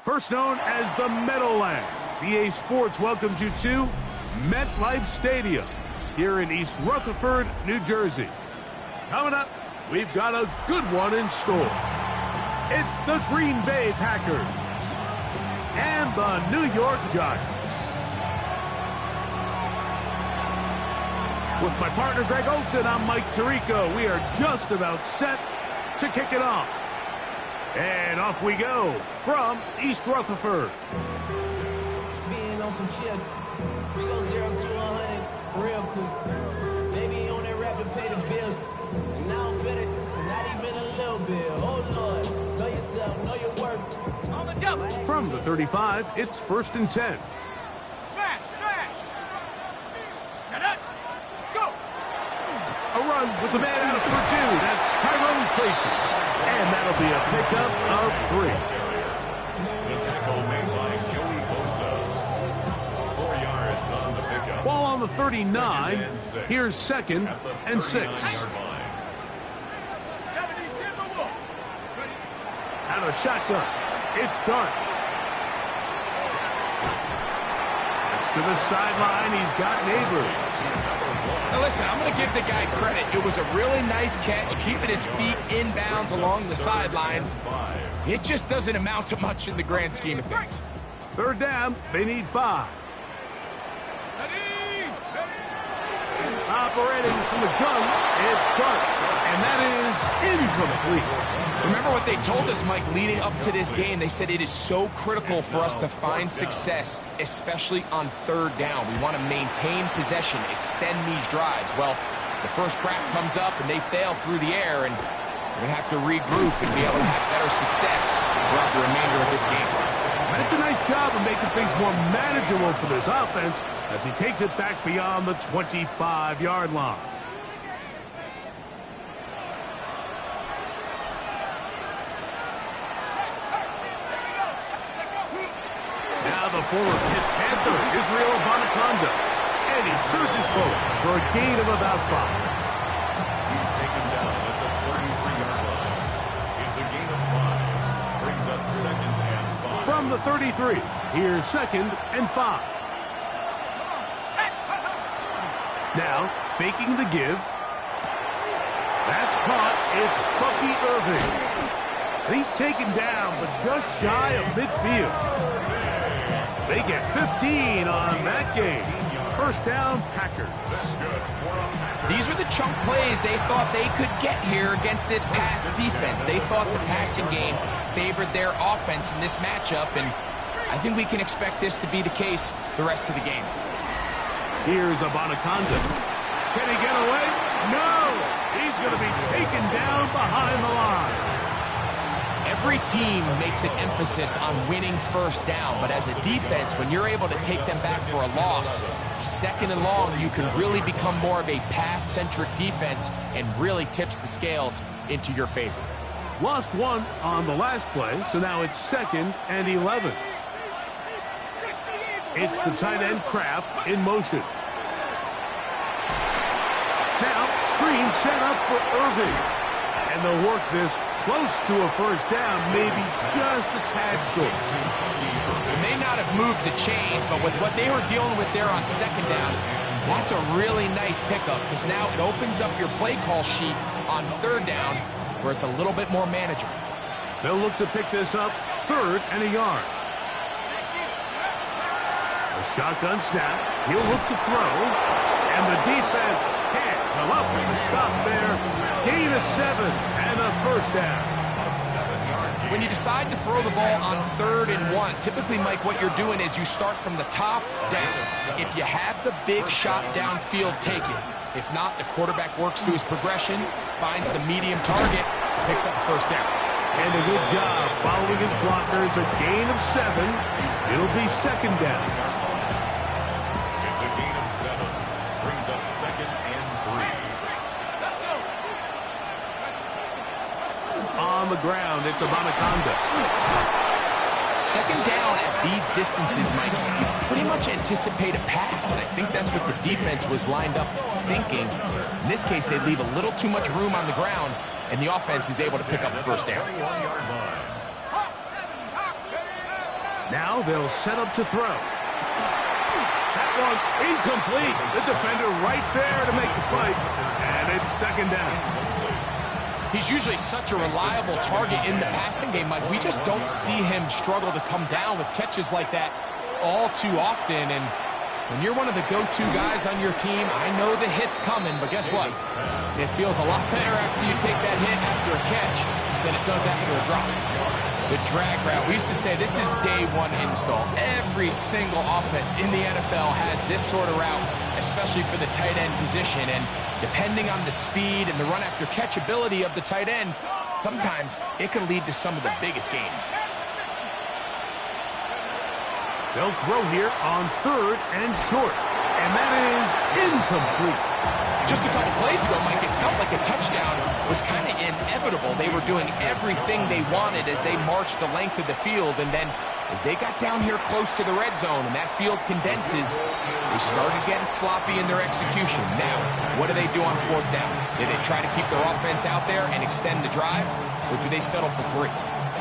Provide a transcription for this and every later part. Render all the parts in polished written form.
First known as the Meadowlands, EA Sports welcomes you to MetLife Stadium here in East Rutherford, New Jersey. Coming up, we've got a good one in store. It's the Green Bay Packers and the New York Giants. With my partner Greg Olson, I'm Mike Tirico. We are just about set to kick it off. And off we go from East Rutherford. Being on some shit, we go 0 to 100 real quick. Maybe on that rap to pay the bills. And now I'm finished, not even a little bit. Oh Lord, know yourself, know your work. On the double. From the 35, it's 1st and 10. Smash, smash. Shut up. Go. A run with the man out of Purdue. That's Tyrone Tracy. And that'll be a pickup of 3. The tackle made by Joey Bosa. 4 yards on the pickup. Ball on the 39. Here's 2nd and 6. Out of shotgun. It's Dart. It's to the sideline. He's got Neighbors. Now listen, I'm going to give the guy credit. It was a really nice catch, keeping his feet inbounds along the sidelines. It just doesn't amount to much in the grand scheme of things. 3rd down, they need 5. Operating from the gun, it's Dart. And that is incomplete. Remember what they told us, Mike, leading up to this game. They said it is so critical for us to find success, especially on 3rd down. We want to maintain possession, extend these drives. Well, the first crack comes up and they fail through the air, and we're going to have to regroup and be able to have better success throughout the remainder of this game. That's a nice job of making things more manageable for this offense as he takes it back beyond the 25-yard line. Now the forward Pitt Panther, Israel Abonaconda, and he surges forward for a gain of about 5. He's taken down at the 33-yard line. It's a gain of 5. Brings up 2nd and 5. From the 33, here's 2nd and 5. Now, faking the give. That's caught. It's Bucky Irving. And he's taken down, but just shy of midfield. They get 15 on that game. 1st down, Packers. These are the chunk plays they thought they could get here against this pass defense. They thought the passing game favored their offense in this matchup, and I think we can expect this to be the case the rest of the game. Here's Abonaconda. Can he get away? No! He's going to be taken down behind the line. Every team makes an emphasis on winning 1st down, but as a defense, when you're able to take them back for a loss, 2nd and long, you can really become more of a pass-centric defense and really tips the scales into your favor. Lost 1 on the last play, so now it's 2nd and 11. It's the tight end Kraft in motion. Now, screen set up for Irving. And they'll work this close to a 1st down, maybe just a tad short. They may not have moved the chains, but with what they were dealing with there on 2nd down, that's a really nice pickup because now it opens up your play call sheet on 3rd down where it's a little bit more manageable. They'll look to pick this up 3rd and a yard. A shotgun snap. He'll look to throw. And the defense can't come up with a stop there. Gain of 7 and a 1st down. When you decide to throw the ball on 3rd and 1, typically, Mike, what you're doing is you start from the top down. If you have the big shot downfield, take it. If not, the quarterback works through his progression, finds the medium target, picks up the first down. And a good job following his blockers. A gain of 7. It'll be 2nd down. It's a gain of 7. Brings up 2nd and 3. On the ground, it's Abanaconda. 2nd down at these distances, Mike, you pretty much anticipate a pass, and I think that's what the defense was lined up thinking. In this case, they leave a little too much room on the ground, and the offense is able to pick up the first down. Now they'll set up to throw. That one incomplete. The defender right there to make the play, and it's 2nd down. He's usually such a reliable target in the passing game, Mike. We just don't see him struggle to come down with catches like that all too often. And when you're one of the go-to guys on your team, I know the hit's coming, but guess what? It feels a lot better after you take that hit after a catch than it does after a drop. The drag route, we used to say this is day 1 install. Every single offense in the NFL has this sort of route, especially for the tight end position. And depending on the speed and the run after catch ability of the tight end, sometimes it can lead to some of the biggest gains. They'll throw here on 3rd and short. And that is incomplete. Just a couple plays ago, Mike, it felt like a touchdown was kind of inevitable. They were doing everything they wanted as they marched the length of the field. And then as they got down here close to the red zone and that field condenses, they started getting sloppy in their execution. Now, what do they do on 4th down? Do they try to keep their offense out there and extend the drive, or do they settle for 3?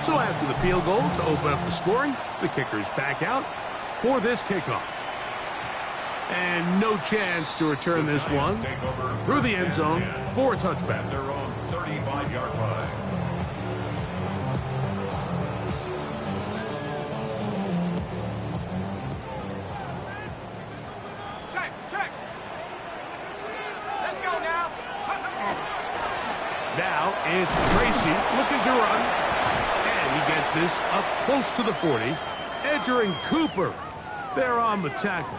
So after the field goal to open up the scoring, the kicker's back out for this kickoff. And no chance to return this one through the end zone for a touchback. Their own 35-yard line. Check. Let's go now. Now it's Tracy looking to run. And he gets this up close to the 40. Edger and Cooper, they're on the tackle.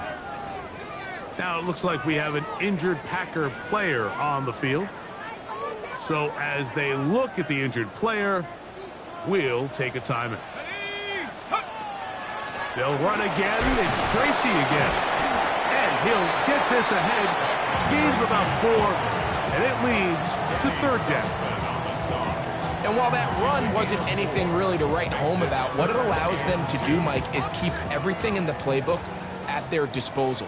Now it looks like we have an injured Packer player on the field. So as they look at the injured player, we'll take a timeout. They'll run again. It's Tracy again. And he'll get this ahead. Gain of about 4. And it leads to 3rd down. And while that run wasn't anything really to write home about, what it allows them to do, Mike, is keep everything in the playbook at their disposal.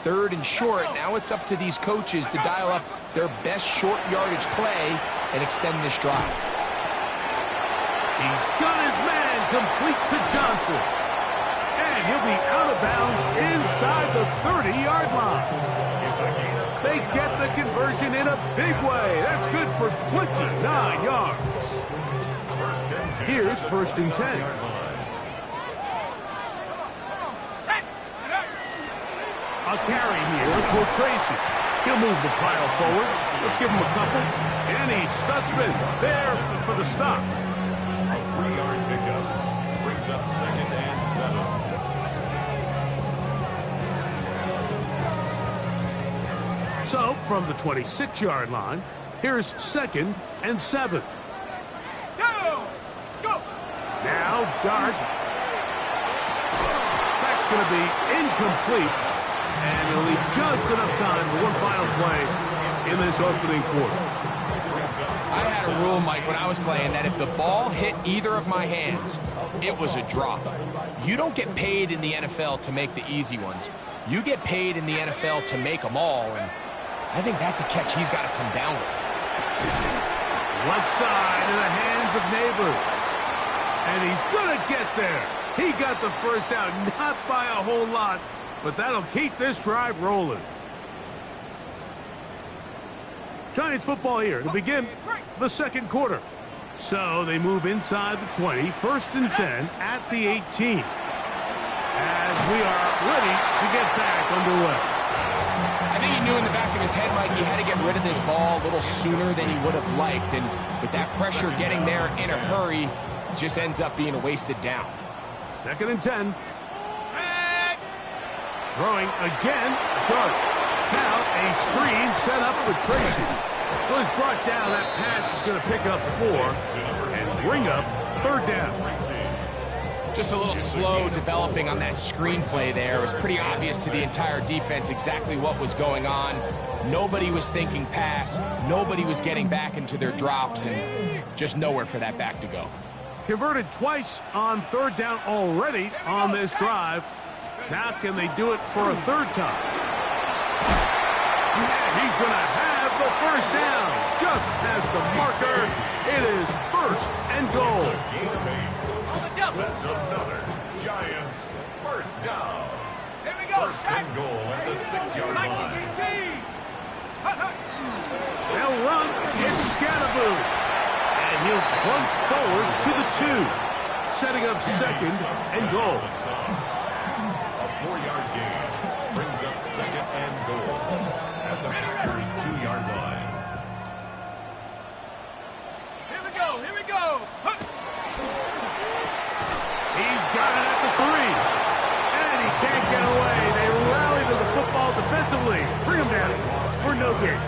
3rd and short, now it's up to these coaches to dial up their best short yardage play and extend this drive. He's got his man complete to Johnson. And he'll be out of bounds inside the 30-yard line. They get the conversion in a big way. That's good for 29 yards. Here's 1st and 10. A carry here for Tracy. He'll move the pile forward. Let's give him a couple. And he's Stutzman there for the stop. A 3-yard pickup brings up 2nd and 7. So from the 26-yard line, here's 2nd and 7. Now Dart. That's going to be incomplete. And he'll leave just enough time for one final play in this opening quarter. I had a rule, Mike, when I was playing that if the ball hit either of my hands, it was a drop. You don't get paid in the NFL to make the easy ones. You get paid in the NFL to make them all, and I think that's a catch he's got to come down with. Left side in the hands of Neighbors. And he's going to get there. He got the first down, not by a whole lot, but that'll keep this drive rolling. Giants football here to begin the 2nd quarter. So they move inside the 20, 1st and 10 at the 18. As we are ready to get back underway. I think he knew in the back of his head, Mike, he had to get rid of this ball a little sooner than he would have liked. And with that pressure getting there in a hurry, just ends up being a wasted down. 2nd and 10. Set. Throwing again. Dart. Now a screen set up for Tracy. Was brought down. That pass is going to pick up 4 and bring up 3rd down. Just a little slow developing on that screenplay there. It was pretty obvious to the entire defense exactly what was going on. Nobody was thinking pass. Nobody was getting back into their drops, and just nowhere for that back to go. Converted twice on 3rd down already on this drive. Now can they do it for a 3rd time? And he's going to have the 1st down. Just past the marker. It is 1st and goal. That's another Giants 1st down. Here we go. 1st and goal at the 6-yard line. They'll run. It's Scattaboo. And he'll plunge forward to the 2. Setting up 2nd and goal. A 4-yard gain brings up 2nd and goal at the Packers 2-yard line. Here we go. Here we go. He's got it at the 3. And he can't get away. They rally to the football defensively. Bring him down for no gain.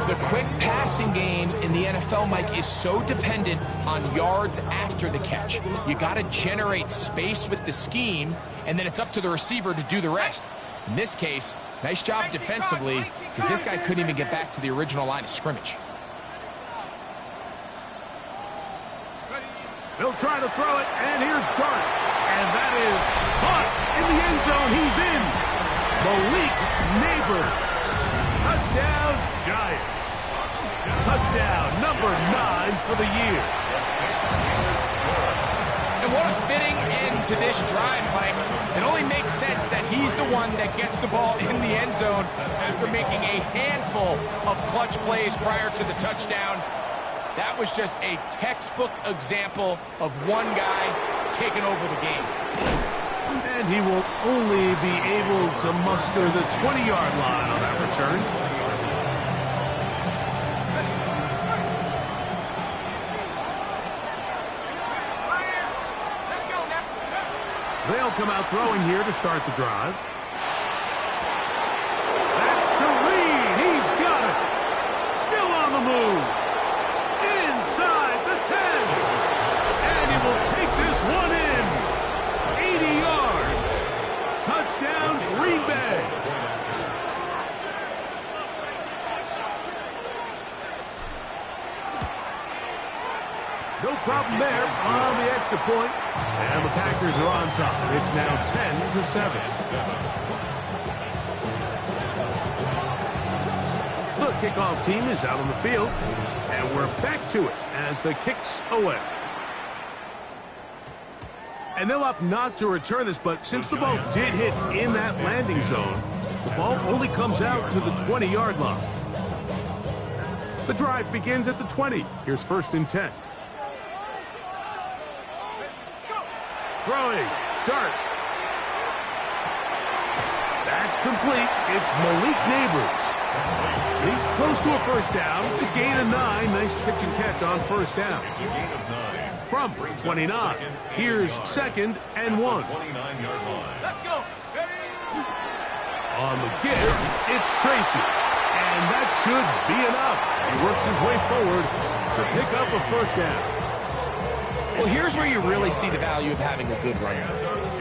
The quick passing game in the NFL, Mike, is so dependent on yards after the catch. You got to generate space with the scheme, and then it's up to the receiver to do the rest. In this case, nice job defensively, because this guy couldn't even get back to the original line of scrimmage. They'll try to throw it, and here's Dart. And that is caught in the end zone. He's in. Malik Neighbors. Touchdown, Giants. Touchdown, number 9 for the year. And what a fitting end to this drive, Mike. It only makes sense that he's the one that gets the ball in the end zone after making a handful of clutch plays prior to the touchdown. That was just a textbook example of one guy taking over the game. And he will only be able to muster the 20-yard line on that return. They'll come out throwing here to start the drive. That's to Reed. He's got it. Still on the move. Inside the 10. And he will take this one in. 80 yards. Touchdown, Green Bay. No problem there on the extra point. And the Packers are on top. It's now 10-7. The kickoff team is out on the field. And we're back to it as the kick's away. And they'll opt not to return this, but since the ball did hit in that landing zone, the ball only comes out to the 20-yard line. The drive begins at the 20. Here's 1st and 10. Throwing. Dart. That's complete. It's Malik Neighbors. He's close to a 1st down. The gain of 9. Nice pitch and catch on 1st down. It's a gain of 9. From 29. Here's 2nd and 1. 29-yard line. Let's go. On the give, it's Tracy. And that should be enough. He works his way forward to pick up a 1st down. Well, here's where you really see the value of having a good runner.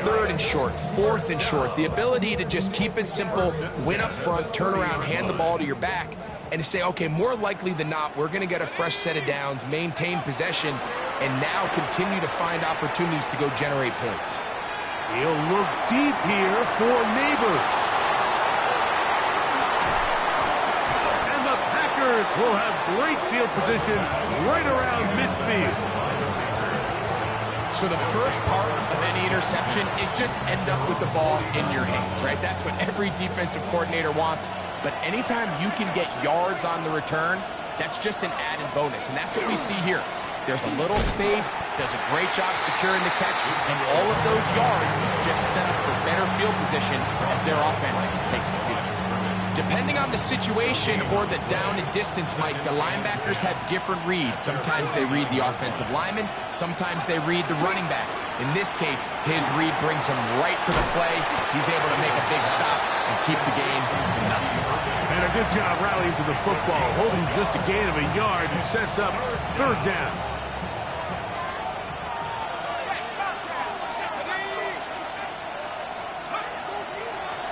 3rd and short, 4th and short. The ability to just keep it simple, win up front, turn around, hand the ball to your back, and to say, okay, more likely than not, we're going to get a fresh set of downs, maintain possession, and now continue to find opportunities to go generate points. He'll look deep here for Neighbors. And the Packers will have great field position right around midfield. So the first part of any interception is just end up with the ball in your hands, right? That's what every defensive coordinator wants. But anytime you can get yards on the return, that's just an added bonus. And that's what we see here. There's a little space, does a great job securing the catch, and all of those yards just set up for better field position as their offense takes the field. Depending on the situation or the down and distance, Mike, the linebackers have different reads. Sometimes they read the offensive lineman, sometimes they read the running back. In this case, his read brings him right to the play. He's able to make a big stop and keep the game to nothing. And a good job rallying to the football, holding just a gain of a yard and sets up third down.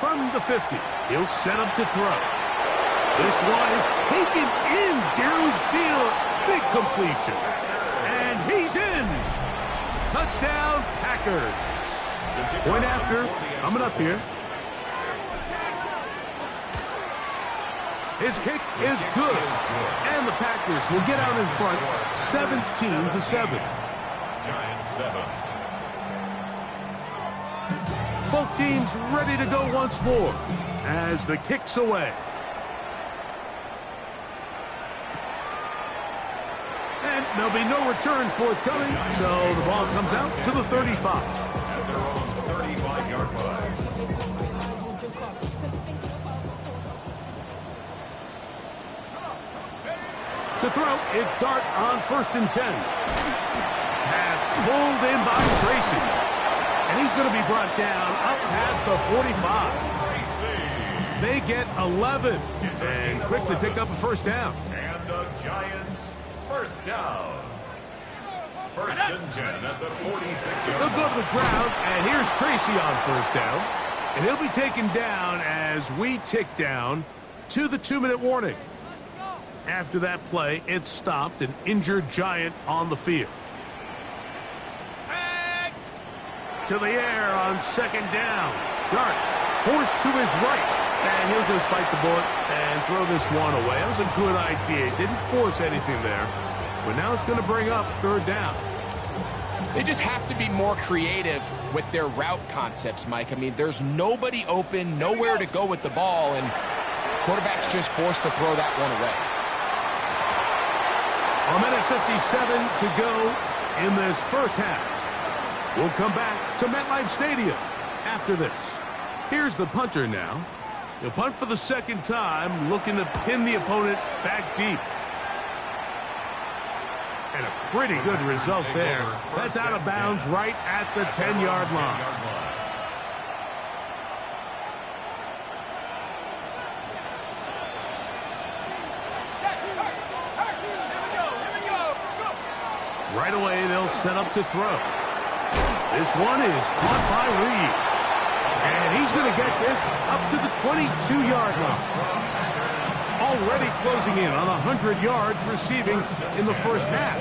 From the 50, he'll set up to throw. This one is taken in downfield. Big completion. And he's in. Touchdown, Packers. Point after, coming up here. His kick is good. And the Packers will get out in front 17-7. Giants 7. Both teams ready to go once more as the kick's away. And there'll be no return forthcoming, so the ball comes out to the 35. At their own 35-yard line. To throw, it's Dart on 1st and 10. Pass pulled in by Tracy. And he's going to be brought down up past the 45. They get 11 and quickly pick up a first down. And the Giants first down. 1st and 10 at the 46-yard They'll go line. to the ground, and here's Tracy on first down. And he'll be taken down as we tick down to the 2-minute warning. After that play, it stopped an injured Giant on the field. To the air on 2nd down. Dart forced to his right. And he'll just bite the bullet and throw this one away. That was a good idea. Didn't force anything there. But now it's going to bring up 3rd down. They just have to be more creative with their route concepts, Mike. I mean, there's nobody open, nowhere to go with the ball, and quarterback's just forced to throw that one away. A minute 57 to go in this first half. We'll come back to MetLife Stadium after this. Here's the punter now. He'll punt for the 2nd time, looking to pin the opponent back deep. And a pretty good result there. That's out of bounds right at the 10-yard line. Right away, they'll set up to throw. This one is caught by Reed. And he's going to get this up to the 22-yard line. Already closing in on 100 yards receiving in the first half.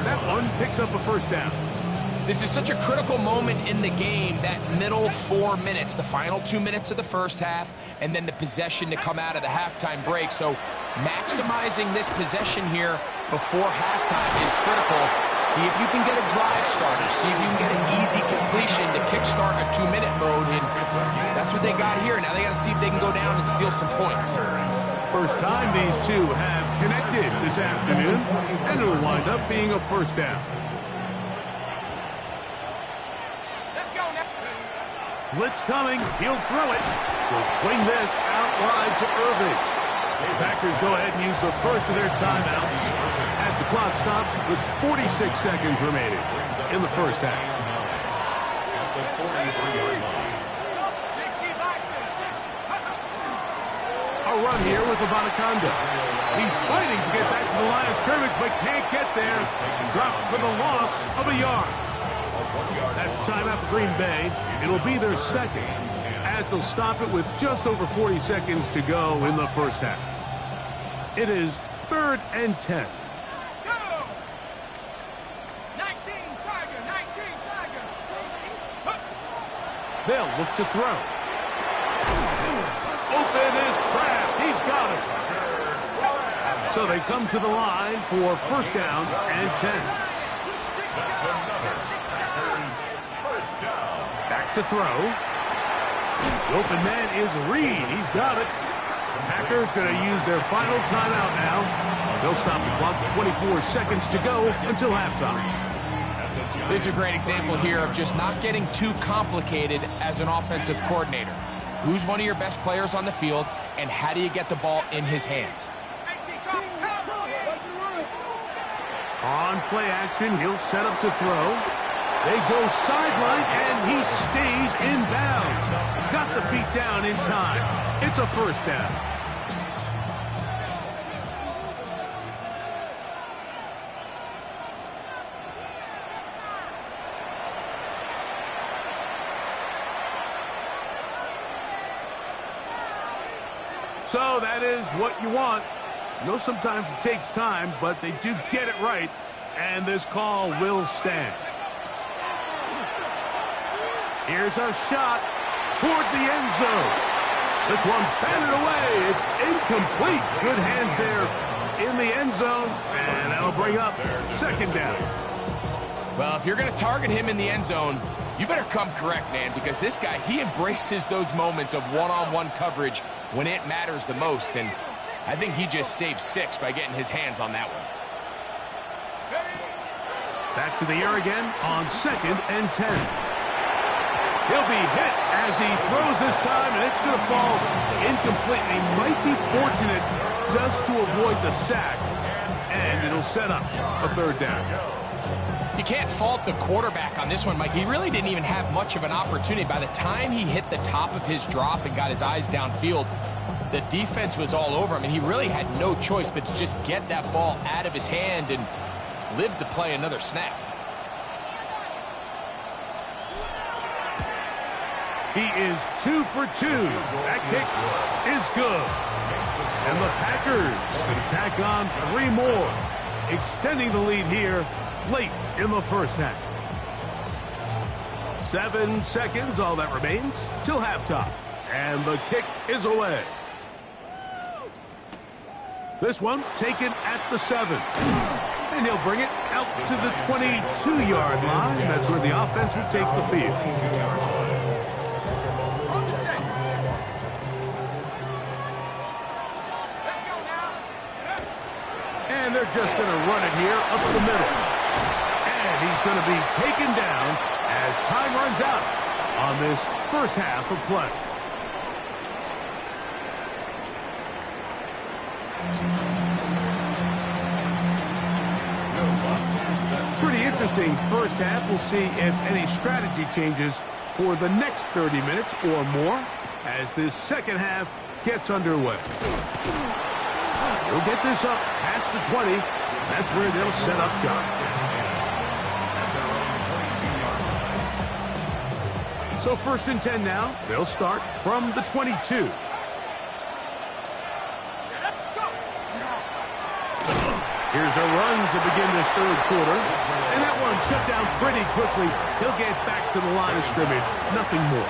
That one picks up a first down. This is such a critical moment in the game, that middle 4 minutes, the final 2 minutes of the first half, and then the possession to come out of the halftime break. So maximizing this possession here before halftime is critical. See if you can get a drive starter. See if you can get an easy completion to kickstart a 2-minute mode. And that's what they got here. Now they got to see if they can go down and steal some points. First time these two have connected this afternoon, and it'll wind up being a first down. Blitz coming. He'll throw it. He'll swing this out wide to Irving. The Packers go ahead and use the first of their timeouts as the clock stops with 46 seconds remaining in the first half. At the 43-yard line. A run here with Abanaconda. He's fighting to get back to the line of scrimmage, but can't get there. Dropped for the loss of a yard. That's timeout for Green Bay. It'll be their 2nd, as they'll stop it with just over 40 seconds to go in the first half. It is 3rd and 10. They'll look to throw. Open is Kraft. He's got it. So they come to the line for first down and 10. That's another Packers first down. Back to throw. The open man is Reed. He's got it. The Packers going to use their final timeout now. They'll stop the clock with 24 seconds to go until halftime. This is a great example here of just not getting too complicated as an offensive coordinator. who's one of your best players on the field, and how do you get the ball in his hands? On play action, he'll set up to throw. They go sideline, and he stays in bounds. Got the feet down in time. It's a first down. So that is what you want. I know sometimes it takes time, but they do get it right, and this call will stand. Here's a shot toward the end zone. This one batted away. It's incomplete. Good hands there in the end zone, and that'll bring up second down. Well, if you're going to target him in the end zone, you better come correct, man, because this guy, he embraces those moments of one-on-one coverage when it matters the most, and I think he just saved 6 by getting his hands on that one. Back to the air again on 2nd and 10. He'll be hit as he throws this time, and it's going to fall incomplete. He might be fortunate just to avoid the sack, and it'll set up a third down. You can't fault the quarterback on this one, Mike. He really didn't even have much of an opportunity. By the time he hit the top of his drop and got his eyes downfield, the defense was all over him, and he really had no choice but to just get that ball out of his hand and live to play another snap. He is 2 for 2. That kick is good. And the Packers can tack on 3 more, extending the lead here late in the first half. 7 seconds, all that remains, till halftime. And the kick is away. This one taken at the 7. And he'll bring it out to the 22-yard line. That's where the offense will take the field. And they're just going to run it here up the middle. And he's going to be taken down as time runs out on this first half of play. Pretty interesting first half. We'll see if any strategy changes for the next 30 minutes or more as this second half gets underway. They'll get this up past the 20. That's where they'll set up shop. So 1st and 10 now. They'll start from the 22. Here's a run to begin this third quarter. And that one shut down pretty quickly. He'll get back to the line of scrimmage. Nothing more.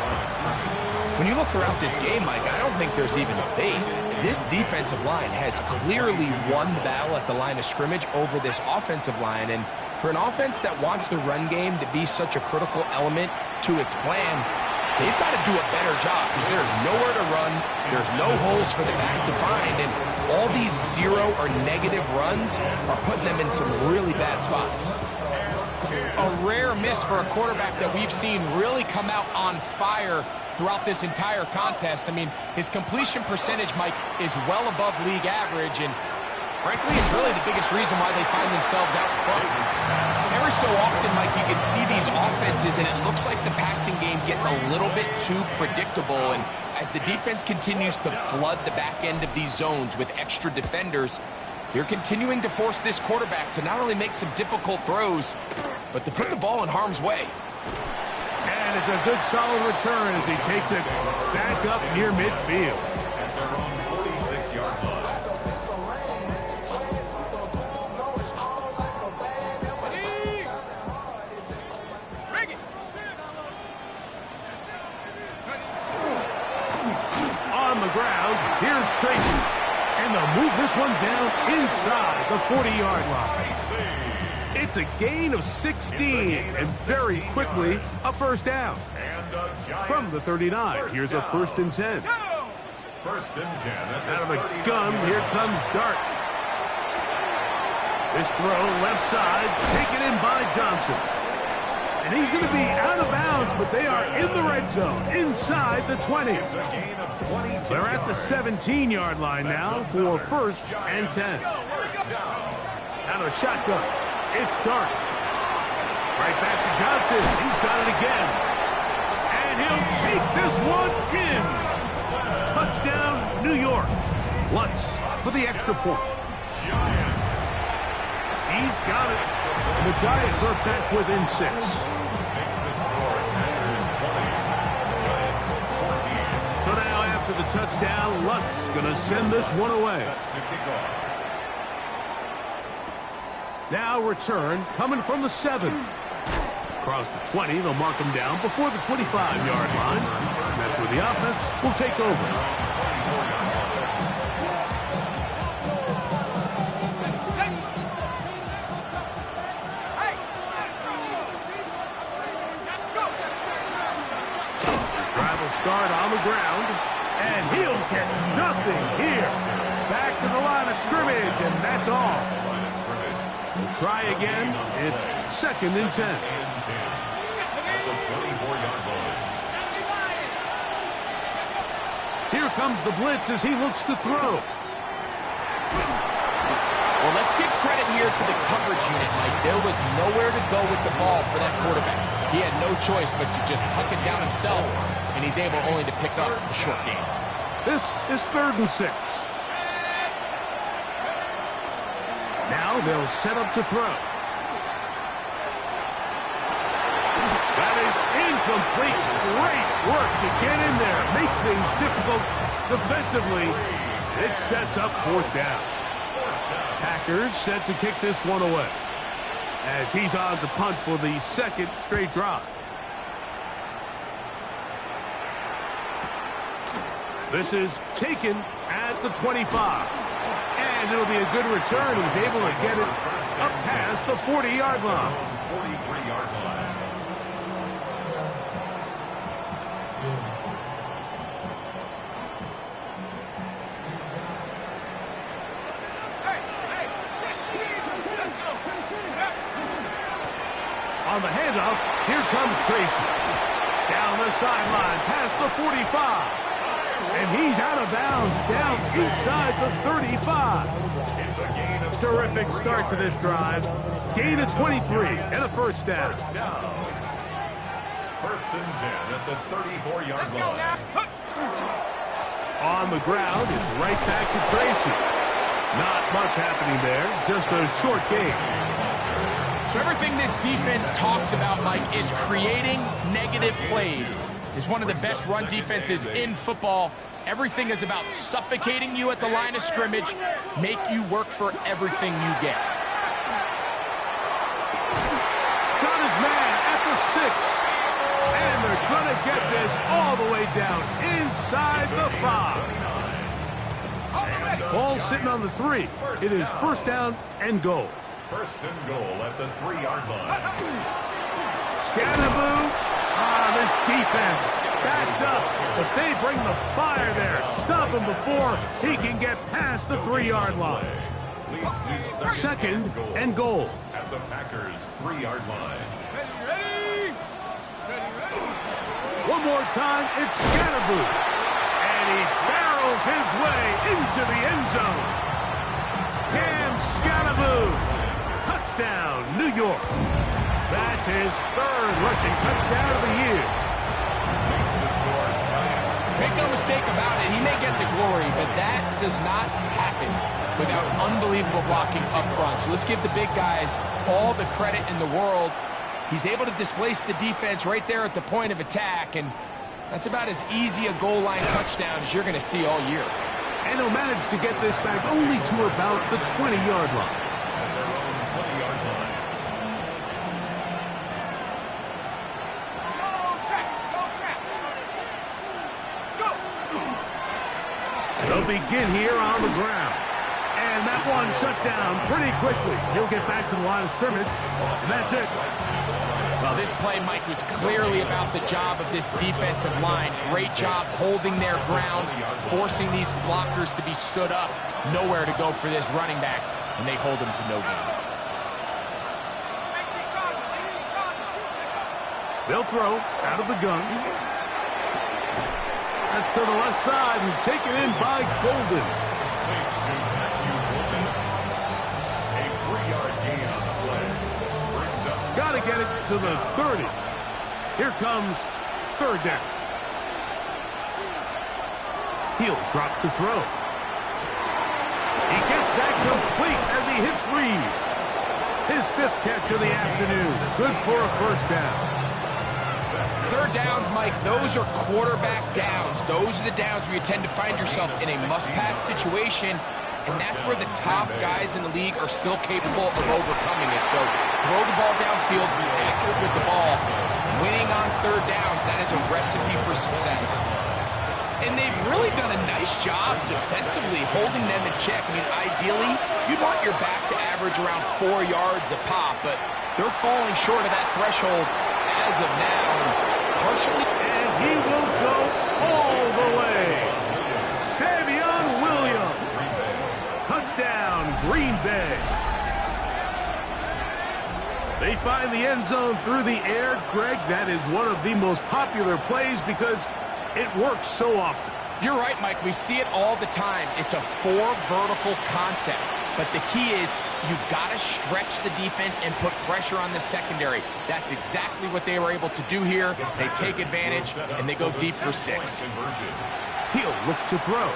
When you look throughout this game, Mike, I don't think there's even a debate. This defensive line has clearly won the battle at the line of scrimmage over this offensive line. And for an offense that wants the run game to be such a critical element to its plan, they've got to do a better job because there's nowhere to run. There's no holes for the back to find. And all these 0 or negative runs are putting them in some really bad spots. A rare miss for a quarterback that we've seen really come out on fire throughout this entire contest. I mean, his completion percentage, Mike, is well above league average, and frankly, it's really the biggest reason why they find themselves out in front. Every so often, Mike, you can see these offenses, and it looks like the passing game gets a little bit too predictable, and as the defense continues to flood the back end of these zones with extra defenders, they're continuing to force this quarterback to not only make some difficult throws, but to put the ball in harm's way. And it's a good solid return as he takes it back up near midfield. At their own 46-yard line. On the ground, here's Tracy. And they'll move this one down inside the 40-yard line. It's a gain of 16, and very quickly a first down. From the 39, here's a 1st and 10. 1st and 10. Out of the gun, here comes Dart. This throw left side, taken in by Johnson. And he's going to be out of bounds, but they are in the red zone, inside the 20. They're at the 17-yard line now for 1st and 10. Out of a shotgun. It's Dark. Right back to Johnson. He's got it again. And he'll take this one in. Touchdown, New York. Lutz for the extra point. He's got it. And the Giants are back within 6. Makes the score Packers 20, Giants 14. So now after the touchdown, Lutz going to send this one away. Set to kick off. Now return coming from the 7. Across the 20, they'll mark him down before the 25-yard line. That's where the offense will take over. Start on the ground, and he'll get nothing here. Back to the line of scrimmage, and that's all. We'll try again. It's 2nd and 10. At the 24-yard line. Here comes the blitz as he looks to throw. Well, let's give credit here to the coverage unit, Mike. There was nowhere to go with the ball for that quarterback. He had no choice but to just tuck it down himself, and he's able only to pick up a short gain. This is 3rd and 6. Now they'll set up to throw. That is incomplete. Great work to get in there. Make things difficult defensively. It sets up 4th down. Packers set to kick this one away as he's on to punt for the 2nd straight drive. This is taken at the 25. And it'll be a good return. He's able to get it up past the 40-yard line. 43-yard line. On the handoff, here comes Tracy. Down the sideline, past the 45. And he's out of bounds, down inside the 35. It's a gain of Terrific start to this drive. Gain of 23 and a 1st down. 1st and 10 at the 34-yard line. On the ground, it's right back to Tracy. Not much happening there, just a short gain. So everything this defense talks about, Mike, is creating negative plays. Is one of the best run defenses in football. Everything is about suffocating you at the line of scrimmage, make you work for everything you get. Got his man at the 6. And they're going to get this all the way down inside the 5. Ball sitting on the 3. It is 1st down and goal. 1st and goal at the 3-yard line. Scannaboo. This defense backed up, but they bring the fire there. Stop him before he can get past the 3-yard line. Leads to 2nd and goal. At the Packers' 3-yard line. Ready? One more time, it's Scannaboo. And he barrels his way into the end zone. Cam Scannaboo. Touchdown, New York. That's his 3rd rushing touchdown of the year. Makes the score Giants. Make no mistake about it, he may get the glory, but that does not happen without unbelievable blocking up front. So let's give the big guys all the credit in the world. He's able to displace the defense right there at the point of attack, and that's about as easy a goal line touchdown as you're going to see all year. And he'll manage to get this back only to about the 20-yard line. At their own 20-yard line. They'll begin here on the ground. And that one shut down pretty quickly. He'll get back to the line of scrimmage, and that's it. Well, this play, Mike, was clearly about the job of this defensive line. Great job holding their ground, forcing these blockers to be stood up. Nowhere to go for this running back, and they hold him to no gain. They'll throw out of the gun. That's to the left side and taken in by Golden. A 3-yard gain on the play. Brings up Got to get it to the 30. Here comes third down. He'll drop to throw. He gets that complete as he hits Reed. His 5th catch of the afternoon. Good for a first down. Third downs, Mike, those are quarterback downs. Those are the downs where you tend to find yourself in a must-pass situation, and that's where the top guys in the league are still capable of overcoming it. So throw the ball downfield, be accurate with the ball. Winning on third downs, that is a recipe for success. And they've really done a nice job defensively holding them in check. I mean, ideally, you'd want your back to average around 4 yards a pop, but they're falling short of that threshold as of now. Partially, and he will go all the way. Savion Williams. Touchdown, Green Bay. They find the end zone through the air. Greg, that is one of the most popular plays because it works so often. You're right, Mike. We see it all the time. It's a 4 vertical concept. But the key is you've got to stretch the defense and put pressure on the secondary. That's exactly what they were able to do here. They take advantage, and they go deep for 6. He'll look to throw.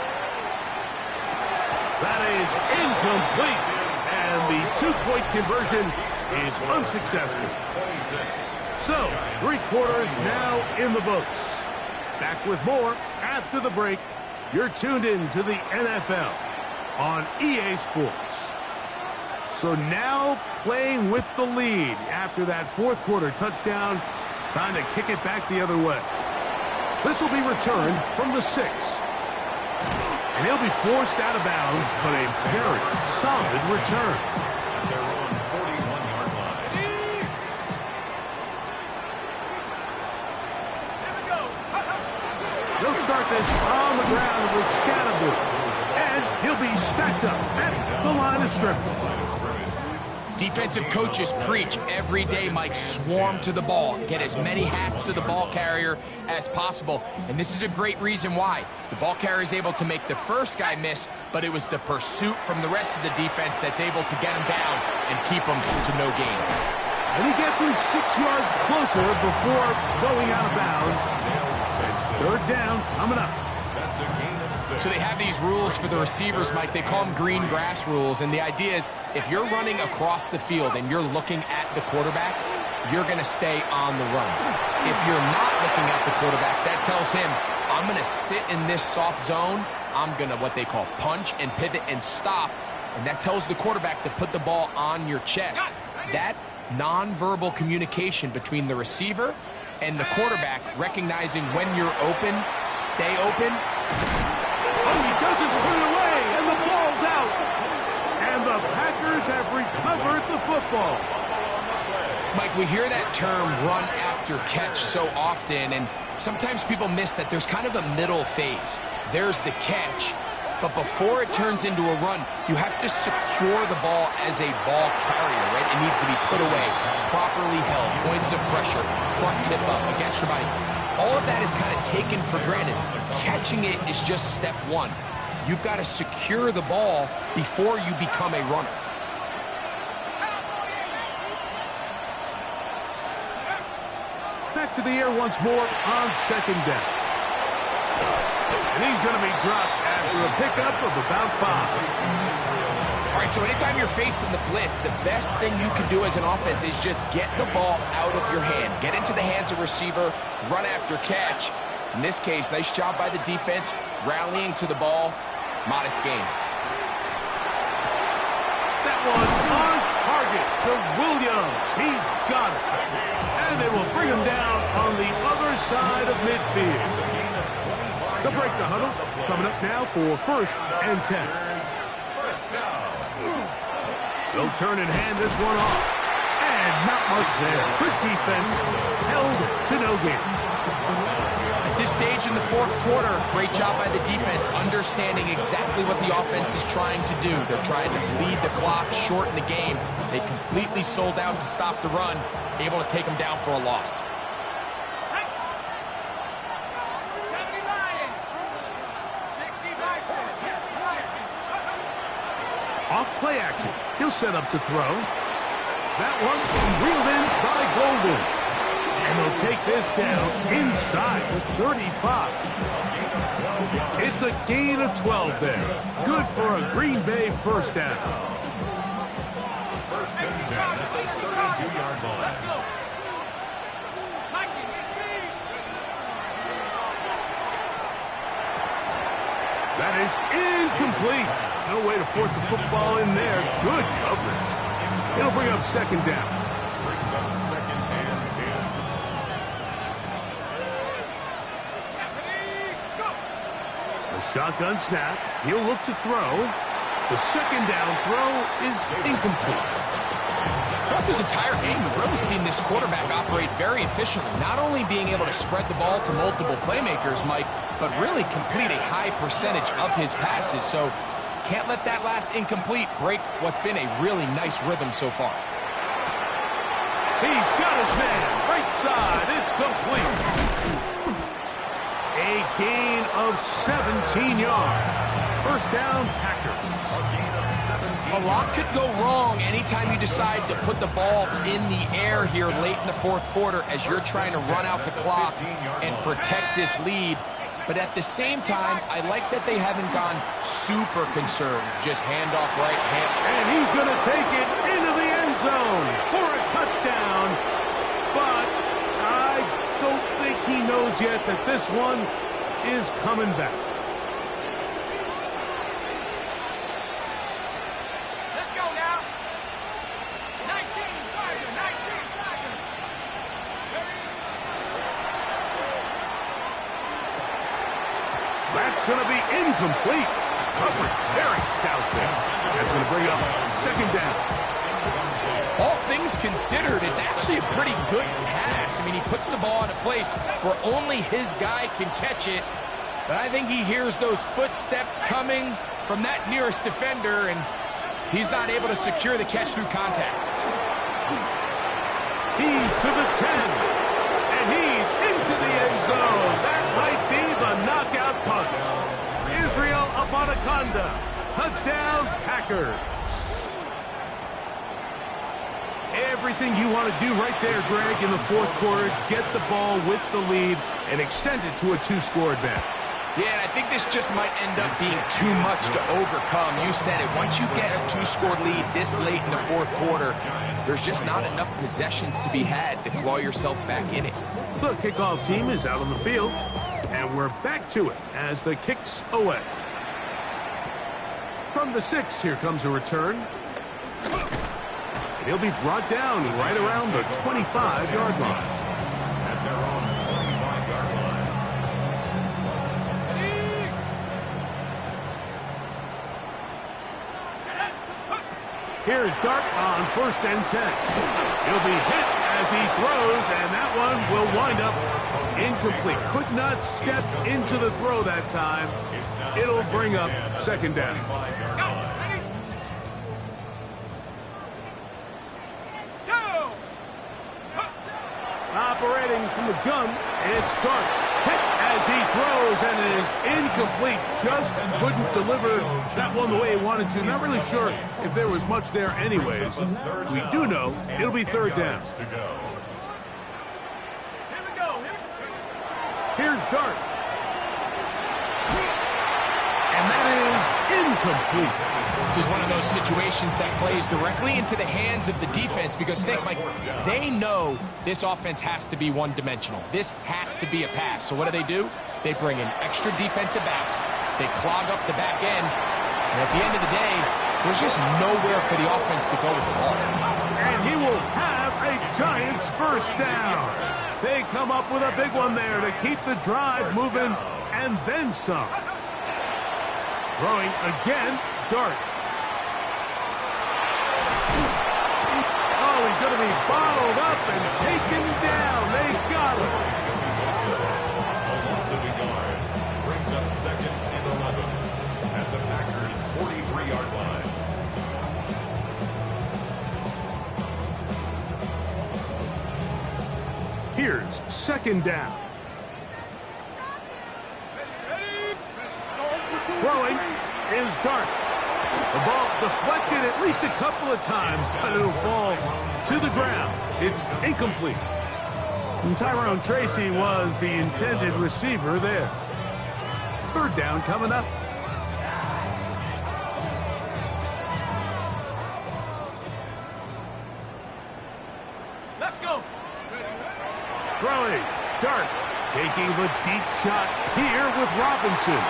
That is incomplete. And the 2-point conversion is unsuccessful. So, 3 quarters now in the books. Back with more after the break. You're tuned in to the NFL on EA Sports. So now playing with the lead after that 4th quarter touchdown. Time to kick it back the other way. This will be returned from the 6. And he'll be forced out of bounds, but a very solid return. Their own 41-yard line. They'll start this on the ground with Scatterboot. And he'll be stacked up at the line of scrimmage. Defensive coaches preach every day, Mike, swarm to the ball. Get as many hats to the ball carrier as possible. And this is a great reason why. The ball carrier is able to make the first guy miss, but it was the pursuit from the rest of the defense that's able to get him down and keep him to no gain. And he gets him 6 yards closer before going out of bounds. It's third down coming up. That's a gain of 6. So they have these rules for the receivers, Mike. They call them green grass rules. And the idea is if you're running across the field and you're looking at the quarterback, you're going to stay on the run. If you're not looking at the quarterback, that tells him, I'm going to sit in this soft zone. I'm going to what they call punch and pivot and stop. And that tells the quarterback to put the ball on your chest. That nonverbal communication between the receiver and the quarterback, recognizing when you're open, stay open. Oh, he doesn't put it away, and the ball's out. And the Packers have recovered the football. Mike, we hear that term run after catch so often, and sometimes people miss that there's kind of a middle phase. There's the catch, but before it turns into a run, you have to secure the ball as a ball carrier, right? It needs to be put away, properly held, points of pressure, front tip up against your body. All of that is kind of taken for granted. Catching it is just step 1. You've got to secure the ball before you become a runner. Back to the air once more on second down. And he's going to be dropped after a pickup of about 5. All right, so anytime you're facing the blitz, the best thing you can do as an offense is just get the ball out of your hand. Get into the hands of receiver, run after catch. In this case, nice job by the defense, rallying to the ball. Modest gain. That one on target to Williams. He's got it. And they will bring him down on the other side of midfield. The break the huddle. Coming up now for 1st and 10. They'll turn and hand this one off. And not much there. Good defense. Held to no gain. At this stage in the 4th quarter, great job by the defense, understanding exactly what the offense is trying to do. They're trying to bleed the clock, shorten the game. They completely sold out to stop the run, able to take them down for a loss. Off play action. He'll set up to throw. That one reeled in by Golden. And they'll take this down inside the 35. It's a gain of 12 there. Good for a Green Bay first down. First and 10 at the 32-yard line. Let's go. Mikey, That is incomplete. No way to force the football in there. Good coverage. It'll bring up second down. Brings up second and 10. A shotgun snap. He'll look to throw. The second down throw is incomplete. Throughout this entire game, we've really seen this quarterback operate very efficiently, not only being able to spread the ball to multiple playmakers, Mike, but really complete a high percentage of his passes. So can't let that last incomplete break what's been a really nice rhythm so far. He's got his man. Right side. It's complete. A gain of 17 yards. First down, Packers. A gain of 17. A lot could go wrong anytime you decide to put the ball in the air here late in the fourth quarter as you're trying to run out the clock and protect this lead. But at the same time, I like that they haven't gone super conservative. Just hand off right hand. And he's going to take it into the end zone for a touchdown. But I don't think he knows yet that this one is coming back. Let's go now. 19, Tiger, 19, Tiger. That's going to be incomplete. Coverage very stout there. That's going to bring up second down. All things considered, it's actually a pretty good pass. I mean, he puts the ball in a place where only his guy can catch it. But I think he hears those footsteps coming from that nearest defender, and he's not able to secure the catch through contact. He's to the 10. And he's into the end zone. That might be the knockout punch. Israel Abanikanda. Touchdown, Packers. Everything you want to do right there, Greg, in the fourth quarter. Get the ball with the lead and extend it to a two-score advantage. Yeah, and I think this just might end up being too much to overcome. You said it. Once you get a two-score lead this late in the fourth quarter, there's just not enough possessions to be had to claw yourself back in it. The kickoff team is out on the field, and we're back to it as the kick's away. From the 6, here comes a return. He'll be brought down right around the 25-yard line. At their own 25-yard line. Here's Dart on first and 10. He'll be hit as he throws, and that one will wind up incomplete. Could not step into the throw that time. It'll bring up second down. Operating from the gun, it's Dart. Hit as he throws, and it is incomplete. Just couldn't deliver that one the way he wanted to. Not really sure if there was much there anyways. We do know it'll be third down. Here we go. Here's Dart. And that is incomplete. This is one of those situations that plays directly into the hands of the defense because think, Mike, they know this offense has to be one-dimensional. This has to be a pass. So what do? They bring in extra defensive backs. They clog up the back end. And at the end of the day, there's just nowhere for the offense to go with the ball. And he will have a Giants first down. They come up with a big one there to keep the drive moving and then some. Throwing again, Dart. Oh, he's going to be bottled up and taken down. They got him. A loss of a yard brings up second and 11 at the Packers' 43-yard line. Here's second down. Throwing is Dart. The ball deflected at least a couple of times, but it'll fall to the ground. It's incomplete. And Tyrone Tracy was the intended receiver there. Third down coming up. Let's go. Throwing. Dart taking the deep shot here with Robinson.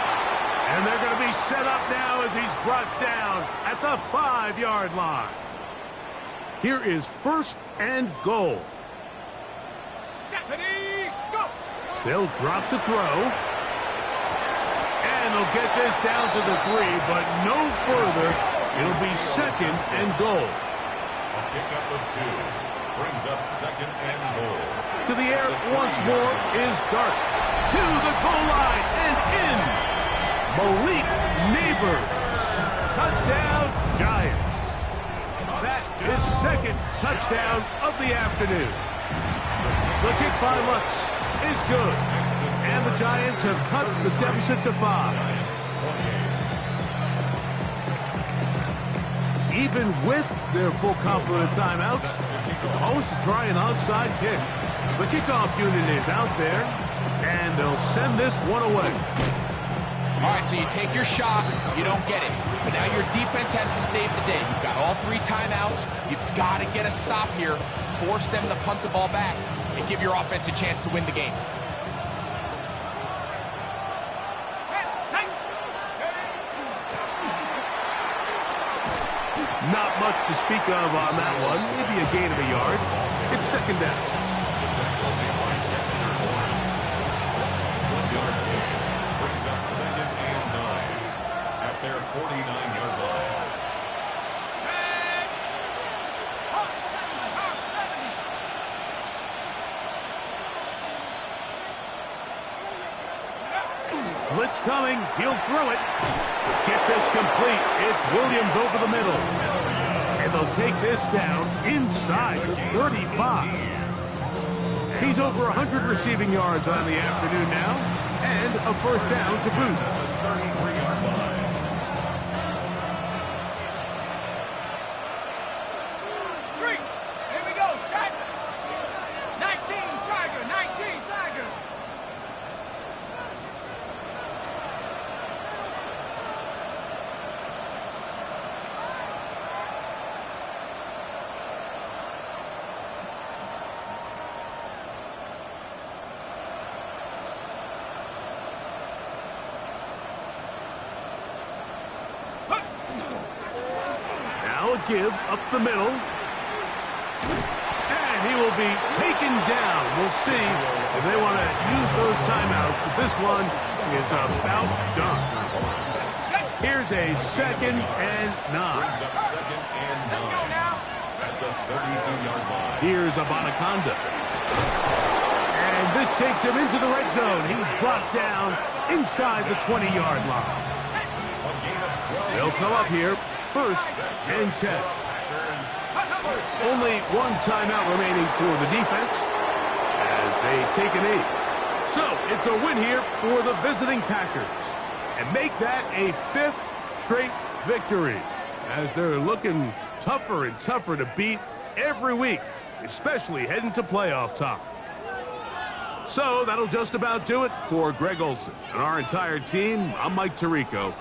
And they're going to be set up now as he's brought down at the 5-yard line. Here is first and goal. Japanese, go. They'll drop to throw. And they'll get this down to the 3, but no further. It'll be second and goal. A pickup of 2 brings up second and goal. To the air once more is Dart. To the goal line and in. Malik Neighbors. Touchdown, Giants. That is second touchdown of the afternoon. The kick by Lutz is good. And the Giants have cut the deficit to 5. Even with their full complement of timeouts, the hosts try an onside kick. The kickoff unit is out there, and they'll send this one away. All right, so you take your shot, you don't get it. But now your defense has to save the day. You've got all 3 timeouts. You've got to get a stop here, force them to punt the ball back, and give your offense a chance to win the game. Not much to speak of on that one. Maybe a gain of a yard. It's second down. Brings up second and 9 at their 49-yard line. Blitz coming. He'll throw it. Get this complete. It's Williams over the middle. And they'll take this down inside the 35. He's over 100 receiving yards on the afternoon now. And a first down to boot. 33-yard line. Street. Here we go, set. 19 Tiger, 19 Tiger. Give up the middle. And he will be taken down. We'll see if they want to use those timeouts, but this one is about done. Here's a second and 9. Brings up second and 9 at the 32-yard line. Here's Abanaconda. And this takes him into the red zone. He's brought down inside the 20-yard line. They'll come up here. First and 10. Only one timeout remaining for the defense as they take a knee. So it's a win here for the visiting Packers and make that a 5th straight victory as they're looking tougher and tougher to beat every week, especially heading to playoff time. So that'll just about do it for Greg Olson and our entire team. I'm Mike Tirico.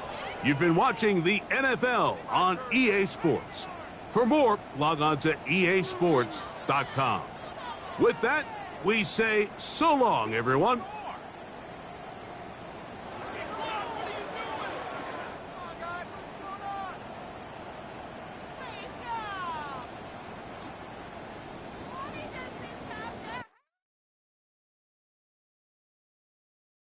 You've been watching the NFL on EA Sports. For more, log on to easports.com. With that, we say so long, everyone.